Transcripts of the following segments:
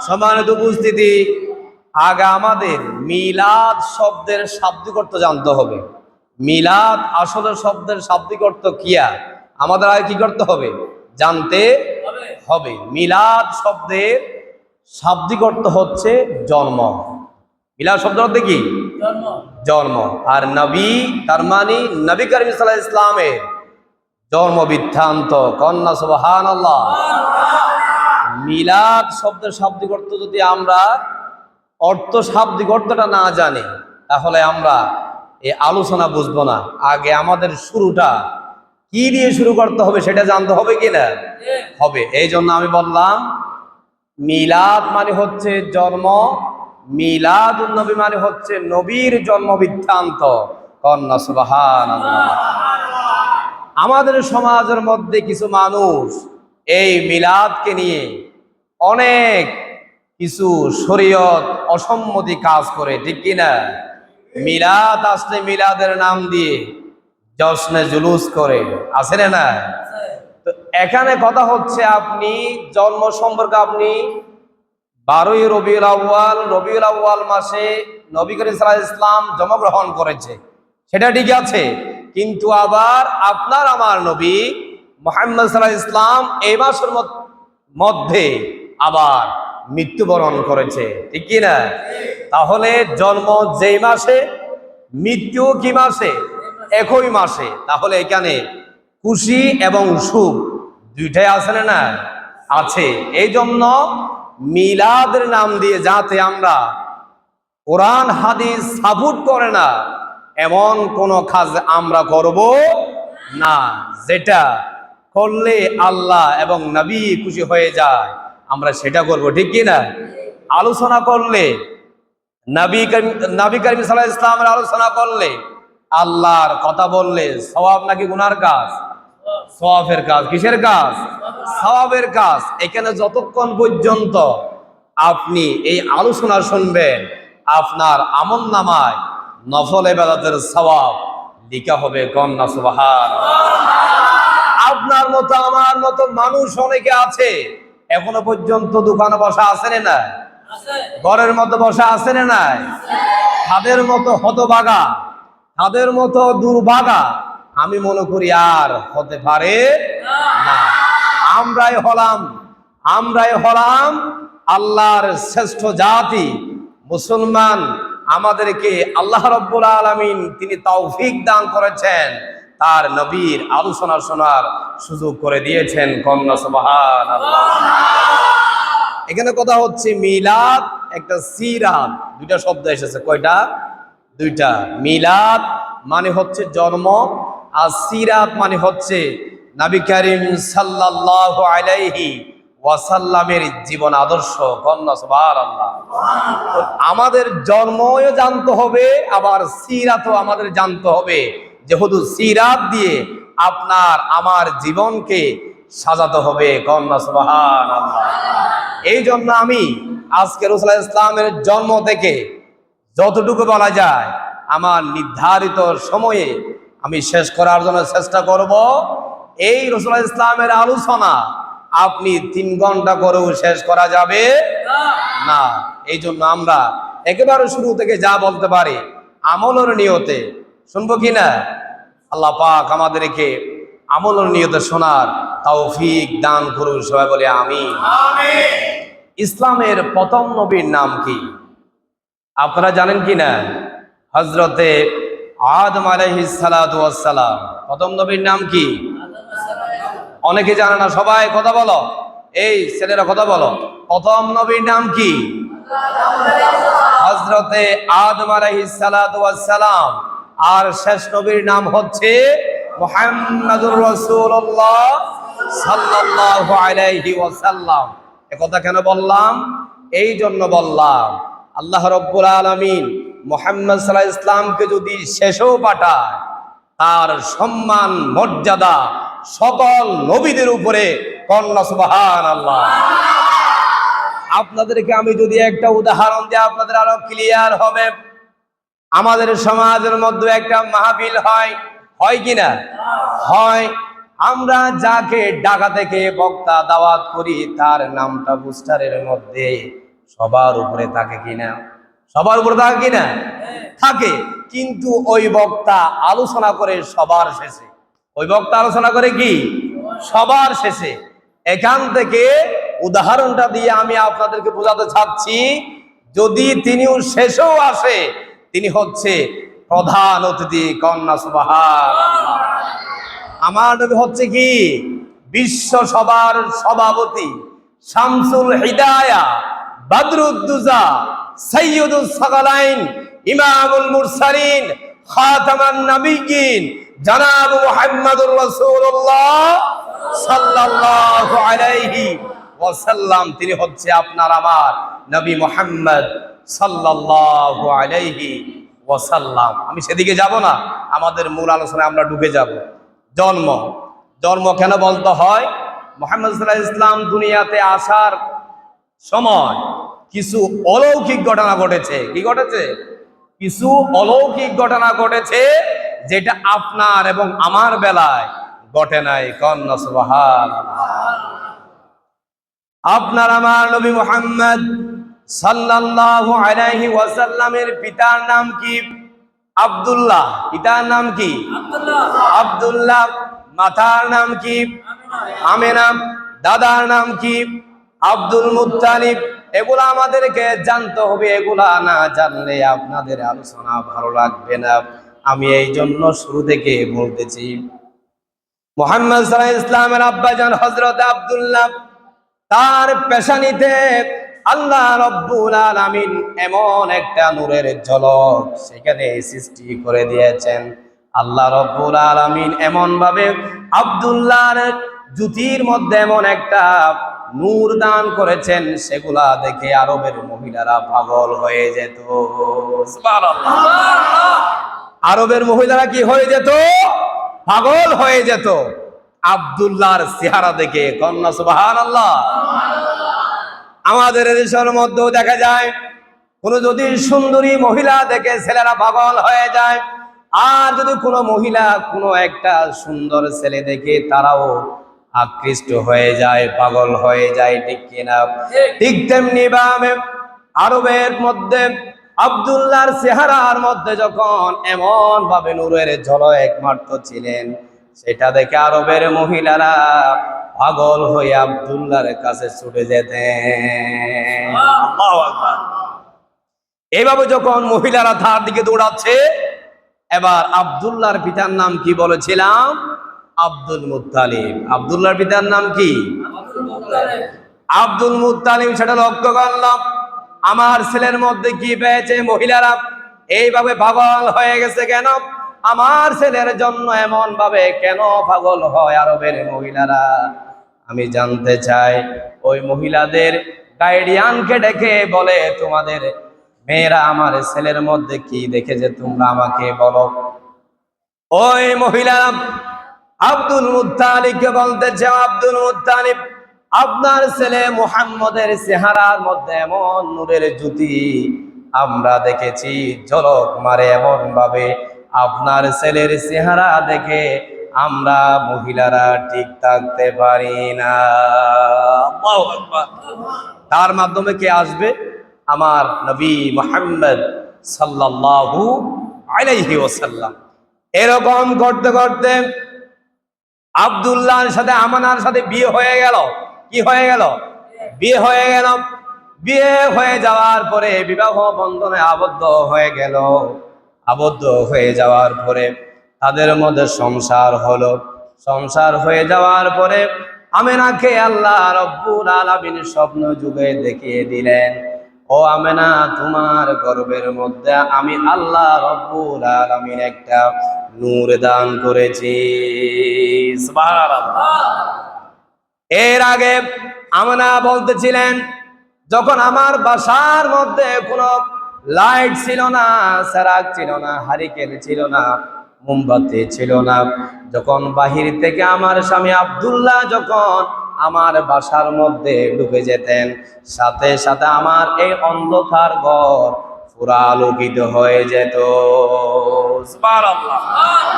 সম্মানিত উপস্থিতি, আগে আমাদের মিলাদ শব্দের শাব্দিক অর্থ জানতে হবে। মিলাদ আসলে শব্দের শাব্দিক অর্থ কিয়া আমাদের আগে কি করতে হবে? জানতে হবে। মিলাদ শব্দের শাব্দিক অর্থ হচ্ছে জন্ম। মিলাদ শব্দের অর্থ কি? জন্ম। আর নবী তার মানে নবী করিম সাল্লাল্লাহু আলাইহি ইসলামের জন্ম বৃত্তান্ত। কন্যা সুবহানাল্লাহ। মিলাদ শব্দের শাব্দিক অর্থ যদি আমরা শাব্দিক অর্থটা না জানি, তাহলে আমরা এই আলোচনা বুঝবো না। আগে আমাদের শুরুটা কি দিয়ে শুরু করতে হবে সেটা জানতে হবে কিনা? হবে। এই জন্য আমি বললাম মিলাদ মানে হচ্ছে জন্ম, মিলাদুন নবী মানে হচ্ছে নবীর জন্ম বৃত্তান্ত। কন্যা সুবহানাল্লাহ। আমাদের সমাজের মধ্যে কিছু মানুষ এই মিলাদকে নিয়ে অনেক কিছু শরীয়ত অসম্মতি কাজ করে, ঠিক কিনা? মিলাদ আসলে মিলাদের নাম দিয়ে জশ্নে জুলুস করে, আছে না? তো এখানে কথা হচ্ছে আপনি জন্ম সম্পর্কে আপনি 12ই রবিউল আউয়াল মাসে নবী করিম সাল্লাল্লাহু আলাইহি ইসলাম জন্মগ্রহণ করেছে, সেটা ঠিক আছে। কিন্তু আবার আপনার আমার নবী মুহাম্মদ সাল্লাল্লাহু আলাইহি ইসলাম এই মাসের মধ্যে আবার মৃত্যুবরণ করেছে, ঠিক কি না? তাহলে জন্ম যেই মাসে, মৃত্যু কি মাসে? একই মাসে। তাহলে এখানে খুশি এবং সুখ দুইটাই আছে না? আছে। এই জন্য মিলাদের নাম দিয়ে যাতে আমরা কোরআন হাদিস সাপোর্ট করে না এমন কোন কাজ আমরা করব না, যেটা করলে আল্লাহ এবং নবী খুশি হয়ে যায় আমরা সেটা করব, ঠিক কি না? আলোচনা করলে নবী করিম সাল্লাল্লাহু আলাইহি ইসলামের আলোচনা করলে, আল্লাহর কথা বললে সওয়াব নাকি গুনার কাজ? সওয়াবের কাজ। কিসের কাজ? সওয়াবের কাজ। এখানে যতক্ষণ পর্যন্ত আপনি এই আলোচনা শুনবেন, আপনার আমলনামায় নফল ইবাদতের সওয়াব লেখা হবে। কন্যা সুবহানাল্লাহ। আপনার মতো আমার মতো মানুষ অনেকে আছে এখনো পর্যন্ত দোকানে বসা আছে না? ঘরের মধ্যে বসা আছে না? তাদের মতো হতভাগা, তাদের মতো দুর্ভাগা আমি মনে করি আর হতে পারে না। আমরাই হলাম আল্লাহর শ্রেষ্ঠ জাতি মুসলমান। আমাদেরকে আল্লাহ রাব্বুল আলামিন তিনি তৌফিক দান করেছেন, তার নবীর আলোচনা শোনার সুযোগ করে দিয়েছেন। কন্যা সুবহানাল্লাহ। এখানে কথা হচ্ছে মিলাদ একটা সিরাত, দুইটা শব্দ এসেছে। কয়টা? দুইটা। মিলাদ মানে হচ্ছে জন্ম, আর সিরাত মানে হচ্ছে নবী করিম সাল্লাল্লাহু আলাইহি ওয়াসাল্লামের জীবন আদর্শ। কন্যা সুবহানাল্লাহ। আমাদের জন্মও জানতে হবে, আবার সিরাতও আমাদের জানতে হবে, যেহেতু সিরাত দিয়ে আপনার আমার জীবনকে সাজাতে হবে। কন্যা সুবহানাল্লাহ। এই জন্য আমি আজকে রাসূলুল্লাহ ইসলামের জন্ম থেকে যতটুকু বলা যায় আমার নির্ধারিত সময়ে আমি শেষ করার জন্য চেষ্টা করব। এই রাসূলুল্লাহ ইসলামের আলোচনা আপনি 3 ঘন্টা করেও শেষ করা যাবে না। এই জন্য আমরা একেবারে শুরু থেকে যা বলতে পারি আমলের নিয়তে শুনবো কিনা? আল্লাহ পাক আমাদেরকে আমলের নিয়তে শোনার তৌফিক দান করুন। সবাই বলে আমিন। ইসলামের প্রথম নবীর নাম কি আপনারা জানেন কিনা? হযরতে আদম আলাইহিস সালাতু ওয়াস সালাম। প্রথম নবীর নাম কি? অনেকে জানে না। সবাই কথা বলো, এই ছেলেরা কথা বলো। প্রথম নবীর নাম কি? হযরতে আদম আলাইহিস সালাতু ওয়াস সালাম। আর শেষ নবীর নাম হচ্ছে মুহাম্মাদুর রাসূলুল্লাহ সাল্লাল্লাহু আলাইহি ওয়াসাল্লাম। একথা কেন বললাম? এই জন্য বললাম, আল্লাহ রাব্বুল আলামিন মুহাম্মদ সাল্লাল্লাহু আলাইহি ইসলামকে যদি শেষও পাঠায়, তার সম্মান মর্যাদা সকল নবীদের উপরে। কন্যা সুবহানাল্লাহ। আপনাদেরকে আমি যদি একটা উদাহরণ দিই আপনাদের আরো ক্লিয়ার হবে। আমাদের সমাজের মধ্যে একটা মাহফিল হয় কিনা? হয়। আমরা যাকে ঢাকা থেকে বক্তা দাওয়াত করি তার নামটা পোস্টারের মধ্যে সবার উপরে থাকে কিনা? সবার উপরে থাকে কিনা? থাকে। কিন্তু ওই বক্তা আলোচনা করে সবার শেষে, ওই বক্তা আলোচনা করে কি সবার শেষে। এখান থেকে উদাহরণটা দিয়ে আমি আপনাদেরকে বোঝাতে চাচ্ছি, যদি তিনিও শেষেও আসে, তিনি হচ্ছে প্রধান অতিথি। কন্যা সুবহানাল্লাহ। আমার নবী হচ্ছে কি বিশ্ব সবার সভাপতি, শামসুল হিদায়া, বদরুদ্দুজা, সৈয়দুস সাকালাইন, ইমামুল মুরসালিন, খাতামান নবিয়্যিন, জনাব মুহাম্মদুর রাসূলুল্লাহ সাল্লাল্লাহু আলাইহি ওয়াসাল্লাম। তিনি হচ্ছে আপনার আমার নবী মুহাম্মদ সাল্লাল্লাহু আলাইহি ওয়াসাল্লাম। আমি সেদিকে যাব না, আমাদের মূল আলোচনায় আমরা ঢুকে যাব। জন্ম, জন্ম কেন বলতে হয়? মুহাম্মদ সাল্লাল্লাহু আলাইহি ইসলাম দুনিয়াতে আসার সময় কিছু অলৌকিক ঘটনা ঘটেছে। কি ঘটেছে? কিছু অলৌকিক ঘটনা ঘটেছে, যেটা আপনার এবং আমার বেলায় ঘটে নাই। কন্যা সুবহানাল্লাহ। আপনার আমার নবী মুহাম্মদ সাল্লাল্লাহু আলাইহি ওয়াসাল্লামের পিতার নাম কি? আব্দুল্লাহ। পিতার নাম কি? আব্দুল্লাহ। মাতার নাম কি? আমেনা। দাদার নাম কি? Abdul Muttalib. এগুলা আমাদেরকে জানতে হবে, এগুলা না জানলে আপনাদের আলোচনা ভালো লাগবে না। আমি এই জন্য শুরু থেকে বলতেছি, মুহাম্মদ সাল্লাল্লাহু আলাইহি ইসলামের আব্বাজান হযরত আব্দুল্লাহ, তার পেশানিতে আল্লাহ রাব্বুল আলামিন এমন একটা নূরের ঝলক সেখানে সৃষ্টি করে দিয়েছেন। আল্লাহ রাব্বুল আলামিন এমন ভাবে আব্দুল্লাহর জুতির মধ্যে এমন একটা নূর দান করেছেন, সেগুলা দেখে আরবের মহিলারা পাগল হয়ে যেত। সুবহানাল্লাহ। আরবের মহিলারা কি হয়ে যেত? পাগল হয়ে যেত আব্দুল্লাহর চেহারা দেখে। কন্যা সুবহানাল্লাহ। আমাদের দেশের মধ্যেও দেখা যায়, কোন যদি সুন্দরী মহিলা দেখে ছেলেরা পাগল হয়ে যায়, আর যদি কোনো মহিলা কোনো একটা সুন্দর ছেলে দেখে তারাও আকৃষ্ট হয়ে যায়, পাগল হয়ে যায়। ঠিক কিনা? ঠিক তেমনি ভাবে আরবের মধ্যে আব্দুল্লাহর চেহারার মধ্যে যখন এমন ভাবে নূরের ঝলক একমাত্র ছিলেন, সেটা দেখে আরবের মহিলারা পাগল হয়ে আব্দুল্লাহর কাছে ছুটে যেতেন। আল্লাহু আকবার। এইভাবে যখন মহিলারা তার দিকে দৌড়াচ্ছে, এবার আব্দুল্লাহর পিতার নাম কি বলেছিলাম? Abdul Muttalib. আব্দুল্লাহর পিতার নাম কি? Abdul Muttalib. সেটা লক্ষ্য করলাম, আমার ছেলের মধ্যে কি পেয়েছে? মহিলারা এইভাবে পাগল হয়ে গেছে কেন? আমার ছেলের জন্য এমন ভাবে কেন পাগল হয় আরবের মহিলারা? আমি জানতে চাই। ওই মহিলাদের গাইডিয়ানকে ডেকে বলে, তোমাদের মেয়েরা আমার ছেলের মধ্যে কি দেখেছে তোমরা আমাকে বলো। ওই মহিলা আব্দুল মুত্তালিবকে বলতেছে, আব্দুল মুত্তালিব, আপনার ছেলে মুহাম্মদের চেহারার মধ্যে এমন নূরের জ্যোতি আমরা দেখেছি, ঝলক মারে এমন ভাবে, আপনার ছেলের চেহারা দেখে আমরা মহিলারা ঠিক থাকতে পারি না। আল্লাহু আকবার। তার মাধ্যমে কে আসবে? আমার নবী মুহাম্মদ সাল্লাল্লাহু আলাইহি ওয়াসাল্লাম। এরকম করতে করতে আব্দুল্লাহর সাথে আমানার সাথে বিয়ে হয়ে গেল। কি হয়ে গেল? বিয়ে হয়ে গেল। বিয়ে হয়ে যাওয়ার পরে বিবাহ বন্ধনে আবদ্ধ হয়ে গেল। আবদ্ধ হয়ে যাওয়ার পরে তাদের মধ্যে সংসার হলো। সংসার হয়ে যাওয়ার পরে আমেনাকে আল্লাহ রাব্বুল আলামিন স্বপ্ন যুগে দেখিয়ে দিলেন, ও আমেনা, তোমার গর্ভের মধ্যে আমি আল্লাহ রাব্বুল আলামিন একটা নূর দান করেছি। সুবহানাল্লাহ। এর আগে আমেনা বলতেছিলেন, যখন আমার বাসার মধ্যে কোনো লাইট ছিল না, সেরাক ছিল না, হারিকেন ছিল না, মোমবাতি ছিল না, যখন বাহির থেকে আমার স্বামী আব্দুল্লাহ যখন আমার বাসার মধ্যে ঢুকে যেতেন, সাথে সাথে আমার এই অন্ধকার ঘর পুরা আলোকিত হয়ে যেত। সুবহানাল্লাহ।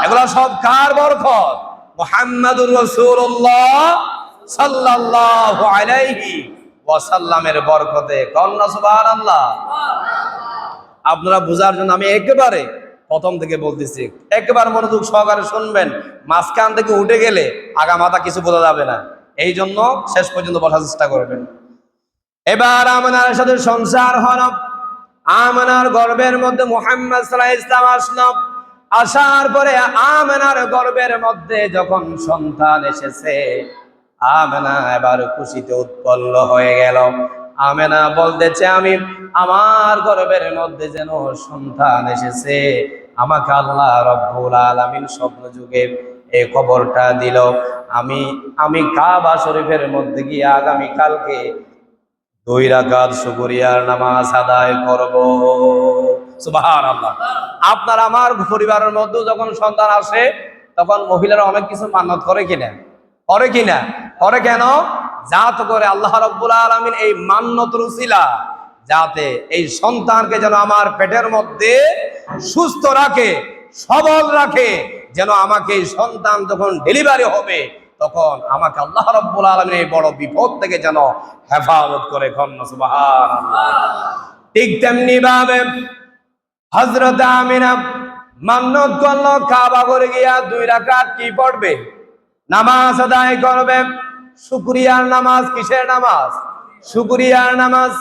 এগুলো সব কার বরকত? মুহাম্মাদুর রাসূলুল্লাহ সাল্লাল্লাহু আলাইহি ওয়াসাল্লামের বরকতে। কন্যা সুবহানাল্লাহ। আপনারা বোঝার জন্য আমি একেবারে প্রথম থেকে বলতেছি, একেবারে মনোযোগ সহকারে শুনবেন। মাঝখান থেকে উঠে গেলে আগা মাথা কিছু বোঝা যাবে না, এই জন্য শেষ পর্যন্ত বসার চেষ্টা করবেন। এবার আমেনার সাথে সংসার হল। আমেনার গর্ভের মধ্যে মুহাম্মদ সাল্লাল্লাহু আলাইহি ওয়াসাল্লাম আসলো। আসার পরে আমেনার গর্ভের মধ্যে যখন সন্তান এসেছে, আমেনা এবার খুশিতে উৎপন্ন হয়ে গেল। আমেনা বলতেছে, আমি আমার গর্ভের মধ্যে যেন সন্তান এসেছে, আমাকে আল্লাহ রব্বুল আলামিন স্বপ্ন যুগে এই খবরটা দিল। আমি কাবা শরীফের মধ্যে গিয়ে আগামী কালকে 2 রাকাত শুকরিয়ার নামাজ আদায় করব। সুবহানাল্লাহ। আপনার আমার পরিবারের মধ্যে যখন সন্তান আসে, তখন মহিলারা অনেক কিছু মান্যত করে কিনা? করে কিনা? করে কেন? যাতে করে আল্লাহ রাব্বুল আলামিন এই মান্যতের উসিলা যাতে এই সন্তানকে যেন আমার পেটের মধ্যে সুস্থ রাখে, সবল রাখে, যেন আমাকে এই সন্তান যখন ডেলিভারি হবে তখন আমাকে আল্লাহ রাব্বুল আলামিন এই বড় বিপদ থেকে যেন হেফাজত করে। সুবহানাল্লাহ। ঠিক তেমনি ভাবে হযরত আমিনা মান্যত করলো, কাবা ঘরে গিয়া 2 রাকাত কি পড়বে? নামাজ আদায় করবে। শুকরিয়ার নামাজ। কিসের নামাজ? শুকরিয়ার নামাজ।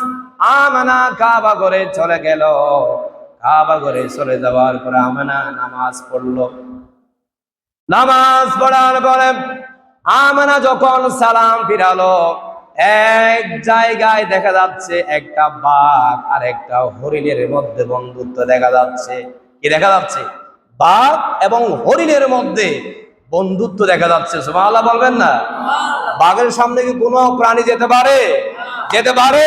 আমেনা কাবা ঘরে চলে গেল। কাবা ঘরে চলে যাওয়ার পরে আমেনা নামাজ পড়লো। নামাজ পড়ার পরে আমেনা যখন সালাম ফিরালো, এক জায়গায় দেখা যাচ্ছে একটা বাঘ আর একটা হরিণের মধ্যে বন্ধুত্ব দেখা যাচ্ছে। কি দেখা যাচ্ছে? বাঘ এবং হরিণের মধ্যে বন্ধুত্ব দেখা যাচ্ছে। সুবহানাল্লাহ বলবেন না? বাঘের সামনে কি কোনো প্রাণী যেতে পারে? যেতে পারে?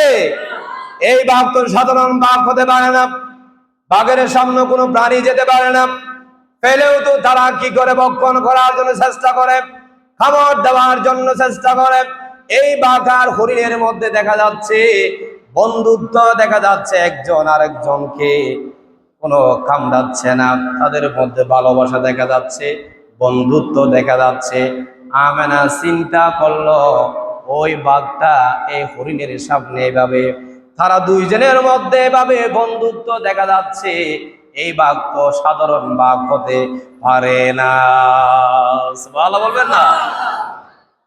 এই বাঘ তো সাধারণ বাঘ হতে পারে না। বাঘের সামনে কোনো প্রাণী যেতে পারে না। পেলেও তো তারা কি করে ভক্ষণ করার জন্য চেষ্টা করে, খাবার দেওয়ার জন্য চেষ্টা করে। এই বাঘ আর হরিণের মধ্যে দেখা যাচ্ছে বন্ধুত্ব দেখা যাচ্ছে, একজন আরেকজনকে কোনো কামড়াচ্ছে না, তাদের মধ্যে ভালোবাসা দেখা যাচ্ছে, বন্ধুত্ব দেখা যাচ্ছে। আমেনা চিন্তা করলো, ওই বাঘটা এই হরিণের সামনে এভাবে তারা দুইজনের মধ্যে এভাবে বন্ধুত্ব দেখা যাচ্ছে, এই বাঘ তো সাধারণ বাঘ হতে পারে না। সুবহানাল্লাহ বলবেন না?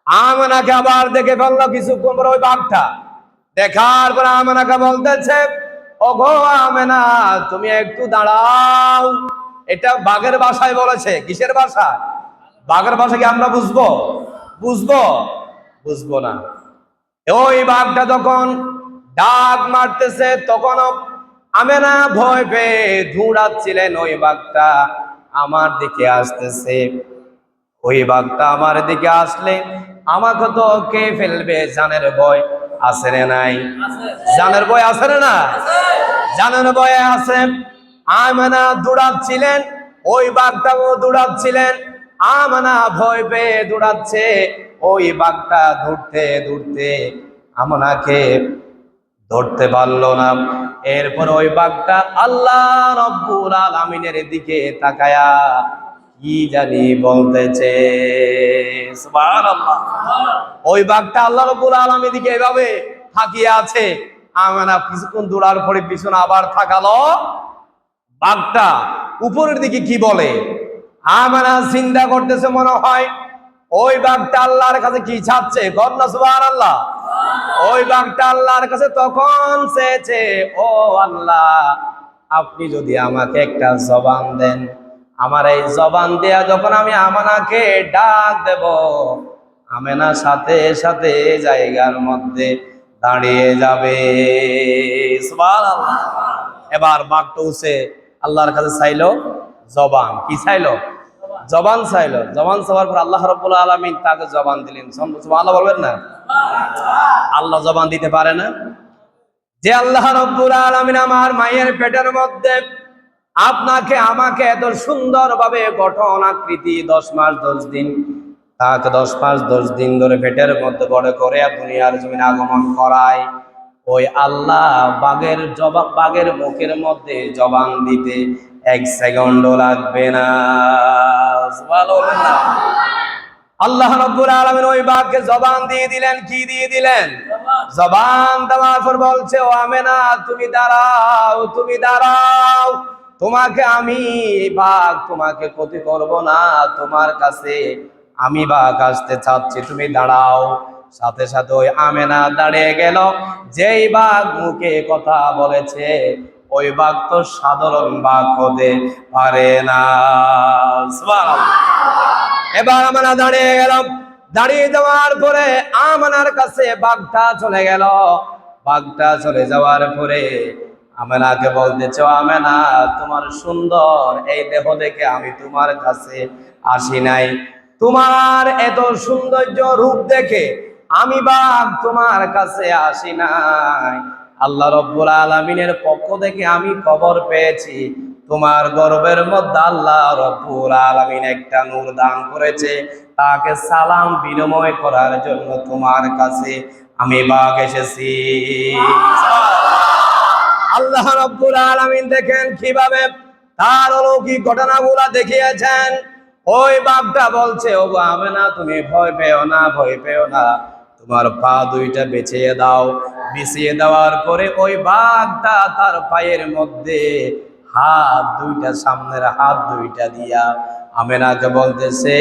আমেনাকে আবার দেখে ফেললো কিছুক্ষণ পরে ওই বাঘটা। দেখার পরে আমেনাকে বলতেছে, ওগো আমেনা, তুমি একটু দাঁড়াও। এটা বাঘের ভাষায় বলেছে। কিসের ভাষা? বাঘের ভাষা কি আমরা বুঝবো? বুঝবো? বুঝবো না। ওই বাঘটা যখন ডাক মারতেছে তখন আমেনা ভয় পেয়ে দৌড়াচ্ছিলেন। ওই বাঘটা আমার দিকে আসতেছে। ওই বাঘটা আমার দিকে আসলে আমাকে তো কে ফেলবে, জানের ভয় আছে রে নাই? জানের ভয় আছে রে না? জানের ভয় আছে। আমেনা দৌড়াচ্ছিলেন, ওই বাঘটাও দৌড়াচ্ছিলেন। আমেনা ভয় পেয়ে দৌড়াচ্ছে, ওই বাঘটা দৌড়তে দৌড়তে আমেনাকে ধরতে পারলো না। এরপর ওই বাঘটা আল্লাহ রব্বুল আলামিনের দিকে তাকায়া কি জানি বলতেছে। সুবহানাল্লাহ। ওই বাঘটা আল্লাহ রব্বুল আলামিনের দিকে এভাবে তাকিয়ে আছে। আমেনা কিছুক্ষণ দৌড়ার পরে পিছনে আবার তাকালো, বাঘটা উপরের দিকে কি বলে। আমেনা চিন্তা করতেছে, মনে হয় ওই বাঘটা আল্লাহর কাছে কি চাচ্ছে। কন্যা সুবহানাল্লাহ। ওই বাঘটা আল্লাহর কাছে তখন চেয়েছে, ও আল্লাহ, আপনি যদি আমাকে একটা জবান দেন, আমার এই জবান দেয়া যখন আমি আমেনাকে ডাক দেব, আমেনা সাথে সাথে জায়গার মধ্যে দাঁড়িয়ে যাবে। সুবহানাল্লাহ। এবার বাঘটা উঠে আল্লাহর কাছে চাইলো জবান। কি চাইলো? জবান চাইলো। জবান চাওয়ার পর আল্লাহ রাব্বুল আলামিন তাকে জবান দিলেন। সুবহানাল্লাহ বলবেন না? আল্লাহ জবান দিতে পারে না? যে আল্লাহ রাব্বুল আলামিন আমার মায়ের পেটের মধ্যে আপনাকে আমাকে এত সুন্দরভাবে গঠন আকৃতি 10 মাস 10 দিন, তাকে 10 মাস 10 দিন ধরে পেটের মধ্যে বড় করে দুনিয়ার জমিনে আগমন করায়, ওই আল্লাহ বাঘের মুখের মধ্যে জবান দিতে 1 সেকেন্ডও লাগবে না। সুবহানাল্লাহ। আল্লাহ রাব্বুল আলামিন ওই বাঘকে জবান দিয়ে দিলেন। কি দিয়ে দিলেন? জবান দেওয়ার পর বলছে, ও আমেনা তুমি দাঁড়াও, তুমি দাঁড়াও, তোমাকে আমি বাঘ তোমাকে ক্ষতি করব না, তোমার কাছে আমি বাঘ আসতে চাচ্ছি, তুমি দাঁড়াও। সাথে সাথে ওই আমেনা দাঁড়িয়ে গেল। যেই বাঘ মুখে কথা বলেছে ওই বাঘ তো সাধারণ বাঘ হতে পারে না। সুবহানাল্লাহ। এবার আমেনা দাঁড়িয়ে গেল। দাঁড়িয়ে যাওয়ার পরে আমেনার কাছে বাঘটা চলে গেল। বাঘটা চলে যাওয়ার পরে আমেনাকে বলতেছে, আমেনা তোমার সুন্দর এই দেহ দেখে আমি তোমার কাছে আসি নাই, তোমার এত সৌন্দর্য রূপ দেখে আমি বাঘ তোমার কাছে আসি নাই। আল্লাহ রব্বুল আলামিনের পক্ষ থেকে আমি খবর পেয়েছি তোমার গর্বের মধ্যে আল্লাহ রব্বুল আলামিন একটা নূর দান করেছে, তাকে সালাম বিনিময় করার জন্য তোমার কাছে আমি বাঘ এসেছি। আল্লাহ রাব্বুল আলামিন দেখেন কিভাবে তার অলৌকিক ঘটনাগুলা দেখিয়েছেন। ওই বাঘটা বলছে, ওগো আমেনা তুমি ভয় পেও না, ভয় পেও না, তোমার পা দুইটা বিছিয়ে দাও। বিছিয়ে দেওয়ার পরে ওই বাঘটা তার পায়ের মধ্যে হাত দুইটা, সামনের হাত দুইটা দিয়া আমেনাকে বলতেছে,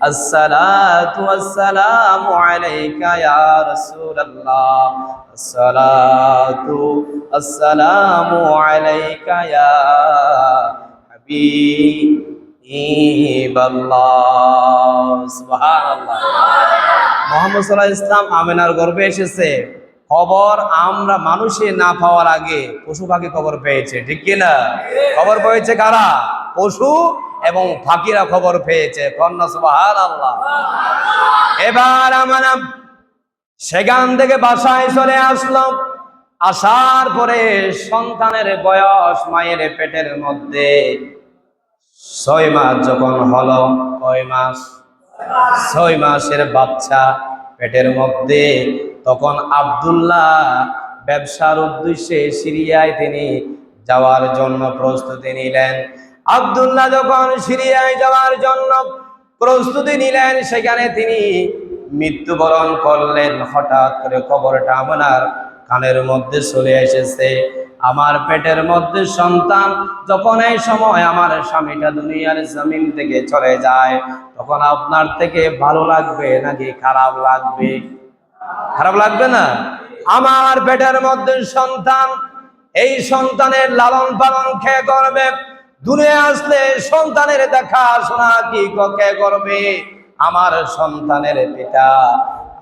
আসসালাতু ওয়াসসালামু আলাইকা ইয়া রাসূলুল্লাহ, আসসালাতু আসসালামু আলাইকা ইয়া হাবিবাল্লাহ। সুবহানাল্লাহ। মুহাম্মদ সাল্লাল্লাহু আলাইহি ওয়াসাল্লাম আমেনার গর্ভে এসেছে, খবর আমরা মানুষে না পাওয়ার আগে পশু পাখি খবর পেয়েছে, ঠিক কিনা? খবর পেয়েছে কারা? পশু এবং পাখিরা খবর পেয়েছে। কন্যা সুবহানাল্লাহ। এবার আমেনা সেখান থেকে বাসায় চলে আসলাম। আসার পরে সন্তানের বয়স মায়ের পেটের মধ্যে 6 মাস যখন হলো, কয় মাস? 6 মাসের বাচ্চা পেটের মধ্যে। তখন আব্দুল্লাহ ব্যবসার উদ্দেশ্যে সিরিয়ায় তিনি যাওয়ার জন্য প্রস্তুতি নিলেন। আব্দুল্লাহ যখন সিরিয়ায় যাওয়ার জন্য প্রস্তুতি নিলেন, সেখানে তিনি মৃত্যুবরণ করলেন। হঠাৎ করে খবরটা আমার কানের মধ্যে চলে এসেছে, আমার পেটের মধ্যে সন্তান যখন এই সময় আমার স্বামীটা দুনিয়ার জমিন থেকে চলে যায়, তখন আপনার থেকে ভালো লাগবে নাকি খারাপ লাগবে? খারাপ লাগবে না? আমার পেটের মধ্যে সন্তান, এই সন্তানের লালন পালন কে করবে? দুনিয়া আসলে সন্তানের দেখাশোনা কি কে করবে? আমার সন্তানের পিতা।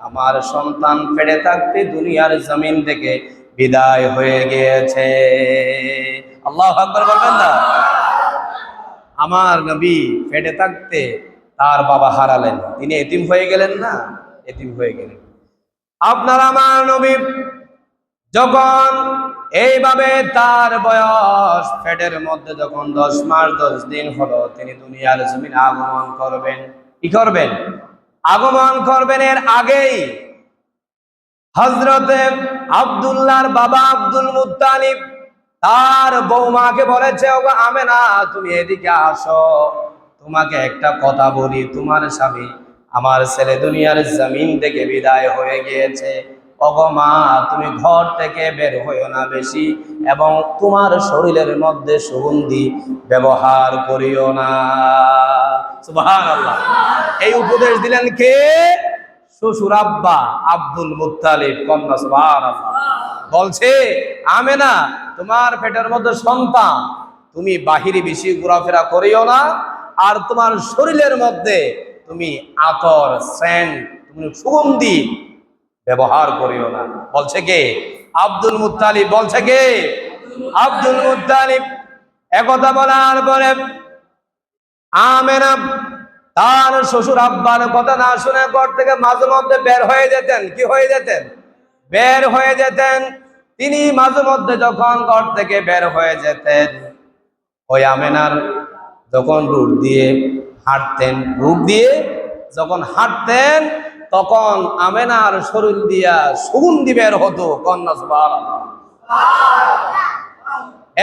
আমার সন্তান পেটে থাকতে দুনিয়ার জমিন থেকে বিদায় হয়ে গিয়েছে। আল্লাহু আকবার বলবেন না? আমার নবী পেটে থাকতে তার বাবা হারালেন, তিনি এতিম হয়ে গেলেন না? এতিম হয়ে গেলেন। আপনার আমার নবী যখন এইভাবে তার বয়স পেটের মধ্যে যখন 10 মাস 10 দিন হলো, তিনি দুনিয়ার জমিনে আগমন করবেন। কি করবেন? আগমন করবেন। এর আগেই হযরতে আব্দুল্লাহর বাবা আব্দুল মুত্তালিব তার বৌমাকে বলেছে, ওগো আমেনা তুমি এদিকে আসো, তোমাকে একটা কথা বলি। তোমার স্বামী আমার ছেলে দুনিয়ার জমিন থেকে বিদায় হয়ে গিয়েছে। ওগো মা তুমি ঘর থেকে বের হইও না বেশি, এবং তোমার শরীরের মধ্যে সুগন্ধি ব্যবহার করিও না। সুবহানাল্লাহ। এই উপদেশ দিলেন কে? শ্বশুর আব্বা আব্দুল মুত্তালিব। কন্যা সুবহানাল্লাহ। বলছে, আমেনা তোমার পেটের মধ্যে সন্তান, তুমি বাহিরে বেশি ঘোরাফেরা করিও না, আর তোমার শরীরের মধ্যে তুমি আতর, সেন্ট, তুমি সুগন্ধি ব্যবহার করিও না। বলছে কে? Abdul Muttalib. বলছে কে? Abdul Muttalib. একথা বলার পরে আমেনা তার শ্বশুর আব্বার কথা না শুনে ঘর থেকে মাঝে মধ্যে বের হয়ে যেতেন। কি হয়ে যেতেন? বের হয়ে যেতেন। তিনি মাঝে মধ্যে যখন ঘর থেকে বের হয়ে যেতেন, ওই আমেনার যখন রূপ দিয়ে হাঁটতেন, রূপ দিয়ে যখন হাঁটতেন, তখন আমেনার শরীর দিয়া সুগন্ধি বের হতো। কন্যা সুবহানাল্লাহ।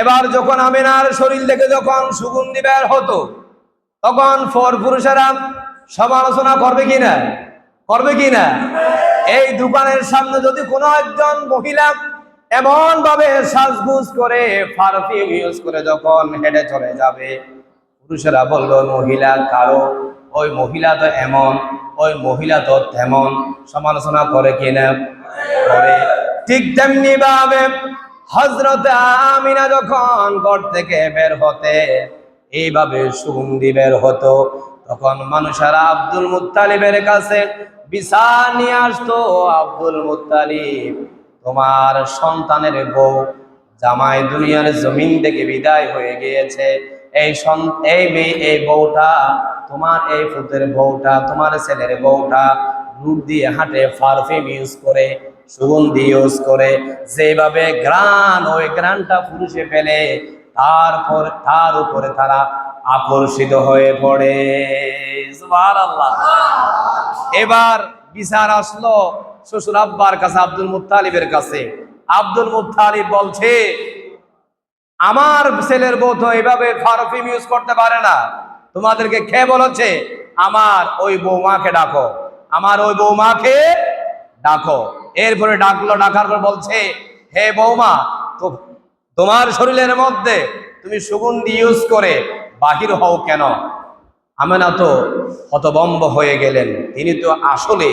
এবার যখন আমেনার শরীর থেকে যখন সুগন্ধি বের হতো, তখন পরপুরুষেরা সমালোচনা করবে কিনা? করবে কিনা? এই দোকানের সামনে যদি কোনো একজন মহিলা এমন ভাবে সাজগুজ করে পারফিউম ইউজ করে যখন হেঁটে চলে যাবে, পুরুষেরা বললো মহিলা কারো, ওই মহিলা তো এমন, ওই মহিলা তো তেমন, সমালোচনা করে কিনা? করে। ঠিক তেমনি ভাবে হযরত আমিনা যখন ঘর থেকে বের হতে এইভাবে সুগন্ধি বের হতো, তখন মানুষেরা আব্দুল মুত্তালিবের কাছে বিচার নিয়ে আসতো, আব্দুল মুত্তালিব তোমার সন্তানের বউ জামাই দুনিয়ার জমিন থেকে বিদায় হয়ে গিয়েছে, এই বউটা তোমার, এই পুতের বউটা, তোমার ছেলের বউটা রূপ দিয়ে হাঁটে, পারফিউম ইউজ করে, সুগন্ধি ইউজ করে, যেভাবে ঘ্রাণ, ওই ঘ্রাণটা পুরুষে ফেলে তার উপরে তারা আকর্ষিত হয়ে পড়ে। সুবহানাল্লাহ। এবার বিচার আসলো শ্বশুর আব্বার কাছে, আব্দুল মুত্তালিবের কাছে। আব্দুল মুত্তালিব বলছে আমার ছেলের বউ তো এইভাবে পারফিউম ইউজ করতে পারে না, তোমাদেরকে খেয়ে বলেছে? আমার ওই বৌমাকে ডাকো, আমার ওই বৌমাকে ডাকো। এরপরে ডাকলো, ডাকার পর বলছে হে বৌমা, তো তোমার শরীরের মধ্যে তুমি সুগন্ধি ইউজ করে বাহির হও কেন? আমেনা তো হতভম্ব হয়ে গেলেন, তিনি তো আসলে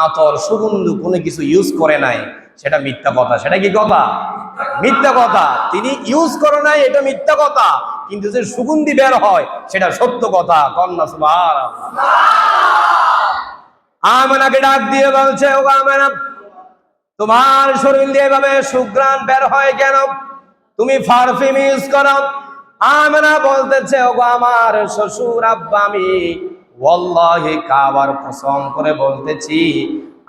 আতর সুগন্ধি কোনো কিছু ইউজ করে নাই, সেটা মিথ্যা কথা। সেটা কি কথা? মিথ্যা কথা। তিনি ইউজ করে নাই, এটা মিথ্যা কথা, কিন্তু যে সুগন্ধি বের হয় সেটা সত্য কথা। কন্যা সুবহানাল্লাহ। আমেনাকে ডাক দিয়ে বলছে ও আমেনা, তোমার শরীর দিয়ে এভাবে সুঘ্রাণ বের হয় কেন? তুমি পারফিউম ইউজ করো। আমেনা বলতেছে ও আমার শ্বশুর আব্বা, আমি ওয়াল্লাহি কাবার কসম করে বলতেছি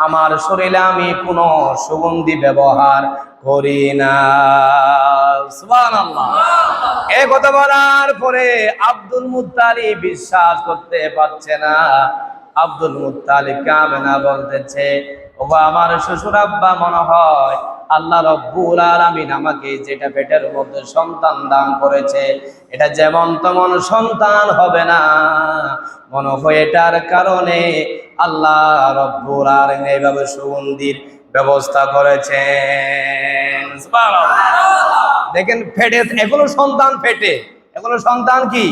আমার শরীরে আমি কোনো সুগন্ধি ব্যবহার করি না। সুবহানাল্লাহ। এই কথা বলার পরে আব্দুল মুত্তালিব বিশ্বাস করতে পারছে না। আব্দুল মুত্তালিব আমেনা বলতেছে ও আমার শ্বশুর আব্বা, মনে হয় আল্লাহ রাব্বুল আলামিন আমাকে যেটা পেটের মধ্যে সন্তান দান করেছে, এটা যেমন তেমন সন্তান হবে না, মনে হয় এটার কারণে আল্লাহ রাব্বুল আলামিন এইভাবে সুগন্ধির ব্যবস্থা করেছেন। সুবহানাল্লাহ। দেখেন পেটে এখনো সন্তান, পেটে এখনো সন্তান কি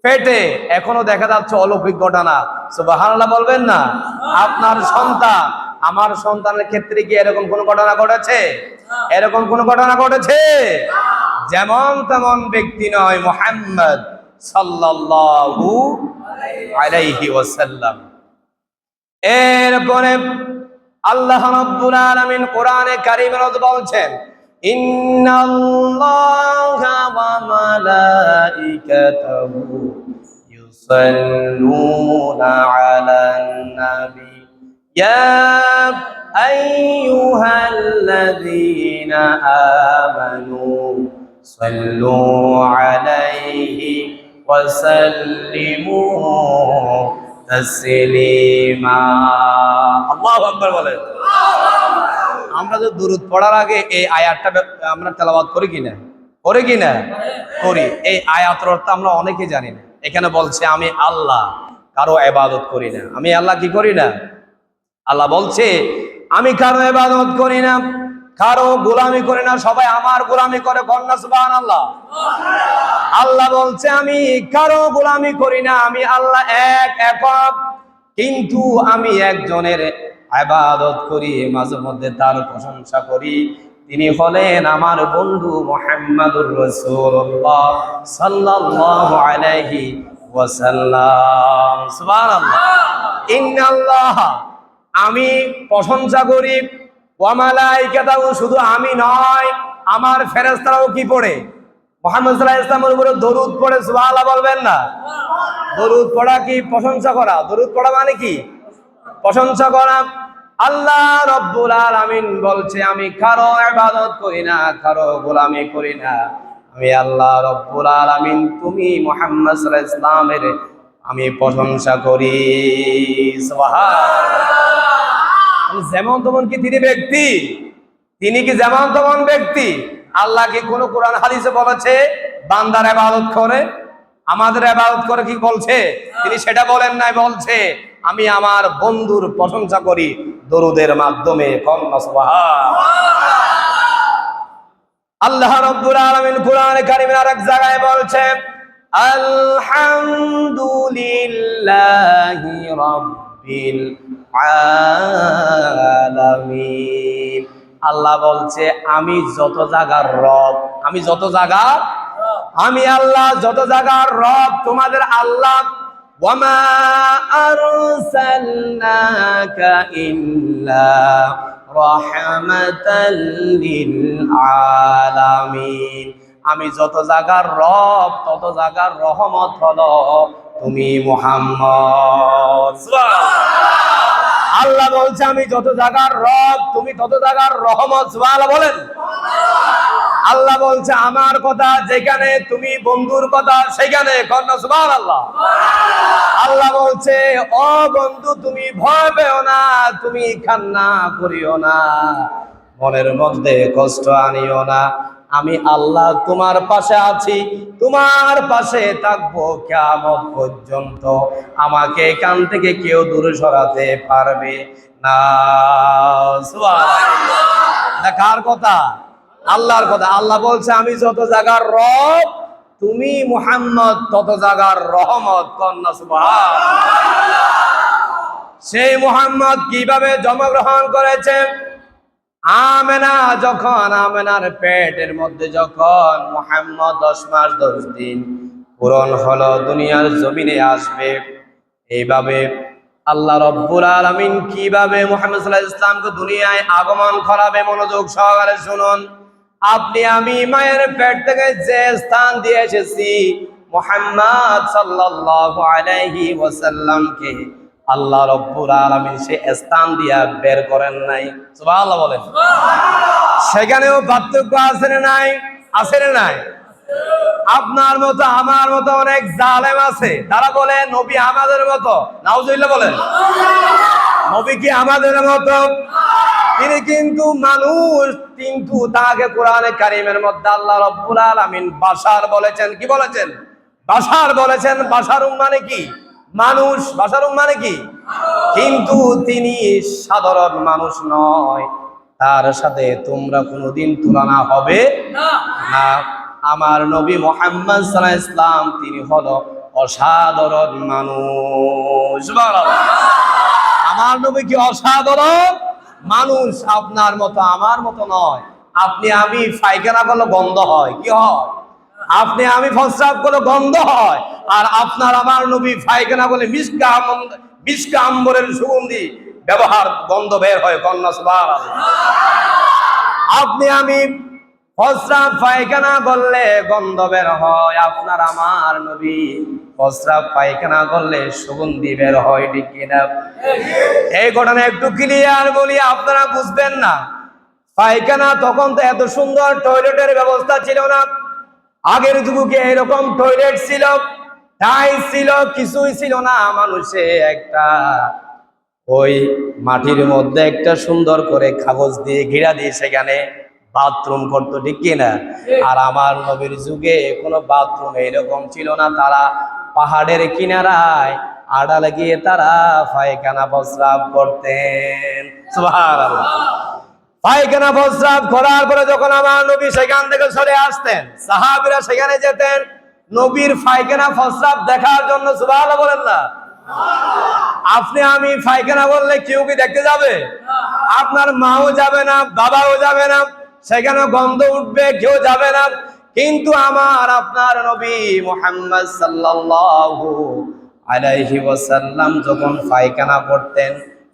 পেটে, এখনো দেখা যাচ্ছে অলৌকিক ঘটনা। সুবহানাল্লাহ বলবেন না? আপনার সন্তান, আমার সন্তানের ক্ষেত্রে কি এরকম কোন ঘটনা ঘটেছে? এরকম কোন ঘটনা ঘটেছে? যেমন তেমন ব্যক্তি নয়, মুহাম্মদ সাল্লাল্লাহু আলাইহি ওয়াসাল্লাম। এরপরে আল্লাহ রাব্বুল আলামিন কোরআনে কারীমের মধ্যে বলছেন ইন্নাল্লাহা ওয়া মালাইকাতাহু ইউসাল্লুনা আলান নাবী ইয়া আইয়ুহাল্লাযীনা আমানু সাল্লু আলাইহি ওয়া সাল্লিমু তাসলিমা। আল্লাহু আকবার বলেন। আমরা যে দুরূদ পড়ার আগে এই আয়াতটা আমরা তেলাওয়াত করি কিনা? করি কিনা? করি। এই আয়াতের অর্থ আমরা অনেকে জানি না। এখানে বলছে আমি আল্লাহ কারো ইবাদত করি না। আমি আল্লাহ কি করি না? আল্লাহ বলছে আমি কারো ইবাদত করি না, কারো গোলামি করি না, সবাই আমার গোলামি করে। কন্যা সুবহানাল্লাহ। আল্লাহ বলছে আমি কারো গোলামি করি না, আমি আল্লাহ একক, কিন্তু আমি একজনের ইবাদত করি, মাঝে মধ্যে তার প্রশংসা করি। তিনি হলেন আমার বন্ধু মুহাম্মদুর রাসূলুল্লাহ সাল্লাল্লাহু আলাইহি ওয়াসাল্লাম। সুবহানাল্লাহ। ইন্নাল্লাহ, আমি প্রশংসা করি, ওয়া মালাইকাতাহু, শুধু আমি নয় আমার ফেরেশতারাও কি পড়ে? মুহাম্মদ সাল্লাল্লাহু আলাইহি ওয়াসাল্লামের উপরে দরুদ পড়ে। সুবহানাল্লাহ বলবেন না? দরুদ পড়া কি প্রশংসা করা? দরুদ পড়া মানে কি? প্রশংসা করা। আল্লাহ রাব্বুল আলামিন বলছে আমি কারো ইবাদত করি না, কারো গোলামি করি না, আমি আল্লাহ রাব্বুল আলামিন, তুমি মুহাম্মদ সাল্লাল্লাহু আলাইহি ওয়াসাল্লামের আমি প্রশংসা করি। সুবহানাল্লাহ। যেমন তেমন কি তিনি ব্যক্তি? তিনি কি যেমন তেমন ব্যক্তি? আল্লাহ কি কোন কোরআন হাদিসে বলেছে বান্দার ইবাদত করে? আমাদের ইবাদত করে কি বলছে? তিনি সেটা বলেন নাই, বলছে আমি আমার বন্ধুর প্রশংসা করি দরুদের মাধ্যমে। আল্লাহ রাব্বুল আলামিন কুরআনে কারীমের আরেক জায়গায় বলছেন আলহামদুলিল্লাহি রাব্বিল আলামিন। আল্লাহ বলছে আমি যত জায়গার রব, আমি যত জায়গার, আমি আল্লাহ যত জায়গার রব, তোমাদের আল্লাহ। ওয়ামা আরসালনাকা ইল্লা রাহমাতাল লিল আলামিন। আমি যত জায়গার রব তত জায়গার রহমত হলো তুমি মুহাম্মদ। আল্লাহ বলছে আমি যত জায়গার রব তুমি তত জায়গার রহমত। সুবহানাল্লাহ বলেন। আল্লাহ বলছে আমার কথা যেখানে, তুমি বন্ধুর কথা সেখানে। সুবহানাল্লাহ। আল্লাহ বলছে ও বন্ধু তুমি ভয় পেও না, তুমি কান্না করিও না, মনের মধ্যে কষ্ট আনিও না, আমি আল্লাহ তোমার পাশে আছি, তোমার পাশে থাকবো কিয়ামত পর্যন্ত। আমাকে এখান থেকে কেউ দূরে সরাতে পারবে না। সুবহানাল্লাহ। কার কথা? আল্লাহর কথা। আল্লাহ বলছে আমি যত জায়গার রব তুমি মুহাম্মদ তত জায়গার রহমত। কন্যা সুবহানাল্লাহ। সেই মুহাম্মদ কিভাবে জন্মগ্রহণ করেছেন? আমেনা যখন, আমেনার পেটের মধ্যে যখন মুহাম্মদ 10 মাস 10 দিন পূরণ হলো, দুনিয়ার জমিনে আসবে। এইভাবে আল্লাহ রাব্বুল আলামিন কিভাবে মুহাম্মদ সাল্লাল্লাহু আলাইহি ওয়াসাল্লামকে দুনিয়ায় আগমন করাবে, মনোযোগ সহকারে শুনুন। আপনি আমি মায়ের পেট থেকে যে স্থান দিয়ে এসেছি মুহাম্মদ সাল্লাল্লাহু আলাইহি ওয়াসাল্লামকে আল্লাহ রাব্বুল আলামিন সে স্থান দিয়া বের করেন নাই। সুবহানাল্লাহ বলেন। সেখানেও পার্থক্য আছে না নাই? আছে না নাই? আপনার মতো আমার মতো অনেক জালেম আছে, তারা বলে নবী আমাদের মতো। নাউজুবিল্লাহ বলেন। নবী কি আমাদের মতো? তিনি কিন্তু মানুষ, কিন্তু তাকে কোরআনে কারীমের মধ্যে আল্লাহ রাব্বুল আলামিন বাশার বলেছেন। কি বলেছেন? বাশার বলেছেন। বাশারুম মানে কি? মানুষ। বাশারুম মানে কি? কিন্তু তিনি সাধারণ মানুষ নয়, তার সাথে তোমরা কোনোদিন তুলনা হবে না। আমার নবী মুহাম্মদ সাল্লাল্লাহু আলাইহি ওয়াসাল্লাম তিনি হলো অসাধারণ মানুষ। সুবহানাল্লাহ। আমার নবী কি অসাধারণ মানুষ? আপনার মতো আমার মতো নয়। আপনি আমি পায়খানা করলে গন্ধ হয়, কি হয়? আপনি আমি প্রস্রাব করলে গন্ধ হয়, আর আপনার আমার নবী পায়খানা করলে মিশকা আম্বরের সুগন্ধি ব্যবহার গন্ধ বের হয়। কন্যা সুবহানাল্লাহ। আপনি আমি প্রস্রাব পায়খানা করলে গন্ধ বের হয়, আপনার আমার নবী প্রস্রাব পায়খানা করলে সুগন্ধি বের হয়। ঠিক কিনা? এই ঘটনা একটু ক্লিয়ার বলি, আপনারা বুঝবেন না। পায়খানা তখন তো এত সুন্দর টয়লেটের ব্যবস্থা ছিল না। আগের যুগে এরকম টয়লেট ছিল, টাইলস ছিল, কিছুই ছিল না। মানুষে একটা ওই মাটির মধ্যে একটা সুন্দর করে কাগজ দিয়ে ঘিরা দিয়ে সেখানে বাথরুম করতো। ঠিক কিনা? আর আমার নবীর যুগে কোনো বাথরুম এরকম ছিল না। তারা পাহাড়ের কিনারায় আড়া লাগিয়ে তারা পায়খানা প্রস্রাব করতেন। সুবহানাল্লাহ। পায়খানা প্রস্রাব করার পরে যখন আমার নবী সেখান থেকে সরে আসতেন, সাহাবীরা সেখানে যেতেন নবীর পায়খানা প্রস্রাব দেখার জন্য। সুবহানাল্লাহ বলেন না? আপনি আমি পায়খানা করলে কেউ কি দেখতে যাবে? আপনার মাও যাবে না, বাবাও যাবে না, সেখানে গন্ধ উঠবে, কেউ যাবে না। কিন্তু আমার আপনার নবী মুহাম্মদ সাল্লাল্লাহু আলাইহি ওয়াসাল্লাম যখন পায়খানা করতেন,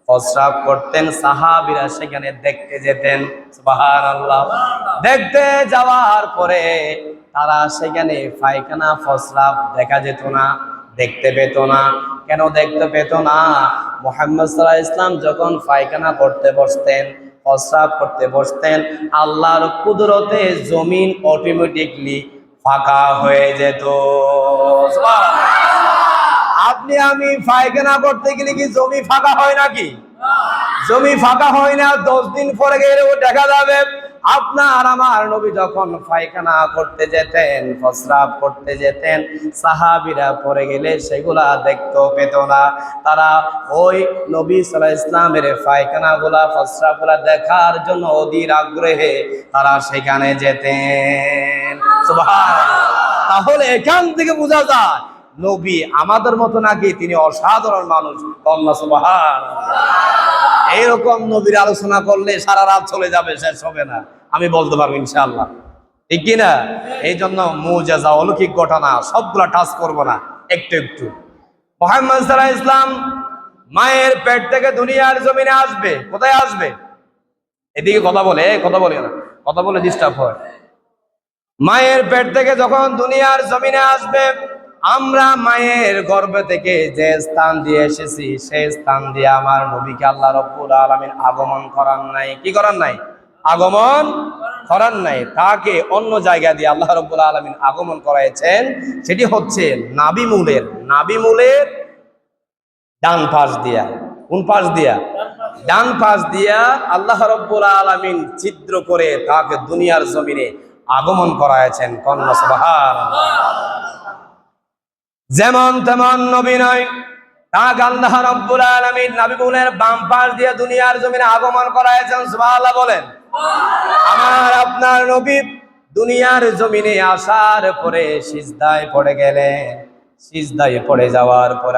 প্রস্রাব করতেন, সাহাবীরা সেখানে দেখতে যেতেন। সুবহানাল্লাহ। দেখতে যাওয়ার পরে তারা সেখানে পায়খানা প্রস্রাব দেখা যেত না, দেখতে পেত না। কেন দেখতে পেত না? মুহাম্মদ সাল্লাল্লাহু আলাইহি ওয়াসাল্লাম যখন পায়খানা করতে বসতেন, প্রস্রাব করতে বসতেন, আল্লাহর কুদরতে জমিন অটোমেটিকলি ফাঁকা হয়ে যেত। সুবহানাল্লাহ। আপনি আমি পায়খানা করতে গেলে কি জমি ফাঁকা হয় নাকি? জমি ফাঁকা হয় না। 10 দিন পরে গেলেও দেখা যাবে আপনার আমার নবী যখন পায়খানা করতে যেতেন, প্রস্রাব করতে যেতেন, সাহাবীরা পড়ে গেলে সেগুলা দেখতেও পেত না। তারা ওই নবী সাল্লাল্লাহু আলাইহি ইসলামের পায়খানাগুলা প্রস্রাবগুলা দেখার জন্য অধীর আগ্রহে তারা সেখানে যেতেন। সুবহানাল্লাহ। তাহলে এখান থেকে বোঝা যায় নবী আমাদের মতো নাকি তিনি অসাধারণ মানুষ। আল্লাহ সুবহানাল্লাহ। এইরকম নবীর আলোচনা করলে সারা রাত চলে যাবে, শেষ হবে না, আমি বলতে পারবো ইনশাআল্লাহ, ঠিক কিনা? এই জন্য মুজিজা অলৌকিক ঘটনা সবগুলা টাচ করবো না, একটু একটু। মুহাম্মদ সাল্লাল্লাহু আলাইহি ইসলাম মায়ের পেট থেকে দুনিয়ার জমিনে আসবে। কোথায় আসবে? এদিকে কথা বলে না, কথা বলে ডিস্টার্ব হয়। মায়ের পেট থেকে যখন দুনিয়ার জমিনে আসবে, আমরা মায়ের গর্ভ থেকে যে স্থান দিয়ে এসেছি সেই স্থান দিয়ে আমার নবীকে আল্লাহ রাব্বুল আলামিন আগমন করান নাই। কি করান নাই? আগমন করান নাই। তাকে অন্য জায়গা দিয়ে আল্লাহ রাব্বুল আলামিন আগমন করাইছেন। সেটি হচ্ছে নাভিমূলের ডান পাশ দিয়া। কোন পাশ দিয়া? ডান পাশ দিয়া আল্লাহ রাব্বুল আলামিন ছিদ্র করে তাকে দুনিয়ার জমিনে আগমন করাইছেন। কন্যা সুবহানাল্লাহ। যেমন তেমন নবী নয়, তাকে আল্লাহ রাব্বুল আলামিন নাভিমূলের বাম পাশ দিয়ে দুনিয়ার জমিনে আগমন করাইছেন। সুবহানাল্লাহ বলেন। আমার আপনার নবী দুনিয়ার জমিনে আসার পরে সিজদায় পড়ে গেলেন। সিজদায় পড়ে যাওয়ার পর